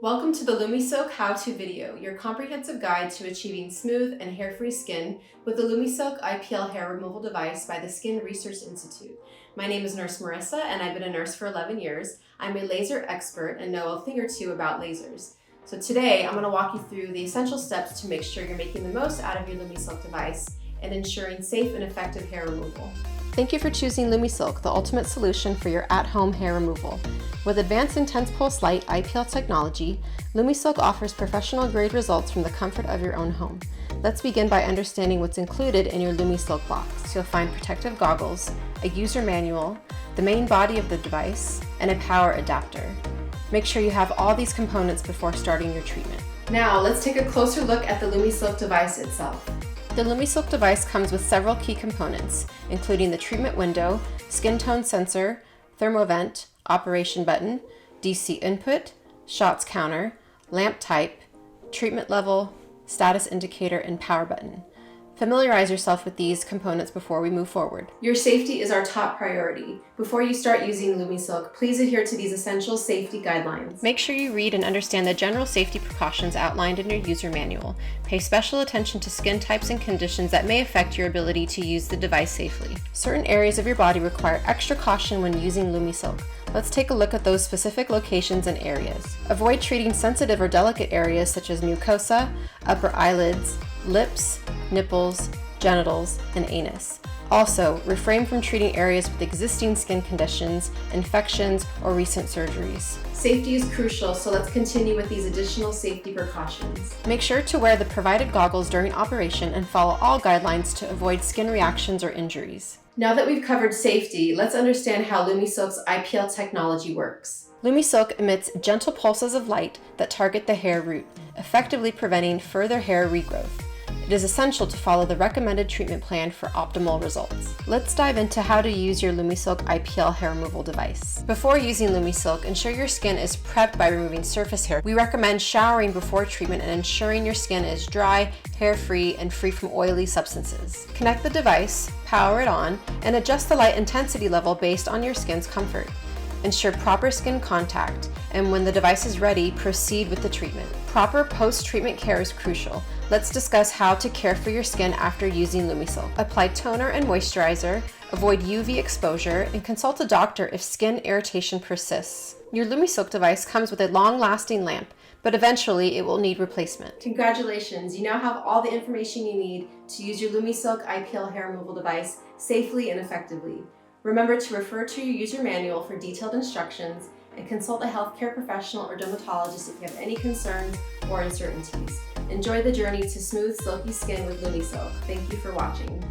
Welcome to the LumiSilk How-To video, your comprehensive guide to achieving smooth and hair-free skin with the LumiSilk IPL hair removal device by the Skin Research Institute. My name is Nurse Marissa, and I've been a nurse for 11 years. I'm a laser expert and know a thing or two about lasers. So today, I'm going to walk you through the essential steps to make sure you're making the most out of your LumiSilk device and ensuring safe and effective hair removal. Thank you for choosing LumiSilk, the ultimate solution for your at-home hair removal. With advanced intense pulse light IPL technology, LumiSilk offers professional-grade results from the comfort of your own home. Let's begin by understanding what's included in your LumiSilk box. You'll find protective goggles, a user manual, the main body of the device, and a power adapter. Make sure you have all these components before starting your treatment. Now, let's take a closer look at the LumiSilk device itself. The LumiSilk device comes with several key components, including the treatment window, skin tone sensor, thermovent, operation button, DC input, shots counter, lamp type, treatment level, status indicator, and power button. Familiarize yourself with these components before we move forward. Your safety is our top priority. Before you start using LumiSilk, please adhere to these essential safety guidelines. Make sure you read and understand the general safety precautions outlined in your user manual. Pay special attention to skin types and conditions that may affect your ability to use the device safely. Certain areas of your body require extra caution when using LumiSilk. Let's take a look at those specific locations and areas. Avoid treating sensitive or delicate areas such as mucosa, upper eyelids, lips, nipples, genitals, and anus. Also, refrain from treating areas with existing skin conditions, infections, or recent surgeries. Safety is crucial, so let's continue with these additional safety precautions. Make sure to wear the provided goggles during operation and follow all guidelines to avoid skin reactions or injuries. Now that we've covered safety, let's understand how LumiSilk's IPL technology works. LumiSilk emits gentle pulses of light that target the hair root, effectively preventing further hair regrowth. It is essential to follow the recommended treatment plan for optimal results. Let's dive into how to use your LumiSilk IPL hair removal device. Before using LumiSilk, ensure your skin is prepped by removing surface hair. We recommend showering before treatment and ensuring your skin is dry, hair-free, and free from oily substances. Connect the device, power it on, and adjust the light intensity level based on your skin's comfort. Ensure proper skin contact, and when the device is ready, proceed with the treatment. Proper post-treatment care is crucial. Let's discuss how to care for your skin after using LumiSilk. Apply toner and moisturizer, avoid UV exposure, and consult a doctor if skin irritation persists. Your LumiSilk device comes with a long-lasting lamp, but eventually it will need replacement. Congratulations, you now have all the information you need to use your LumiSilk IPL hair removal device safely and effectively. Remember to refer to your user manual for detailed instructions and consult a healthcare professional or dermatologist if you have any concerns or uncertainties. Enjoy the journey to smooth, silky skin with LumiSilk. Thank you for watching.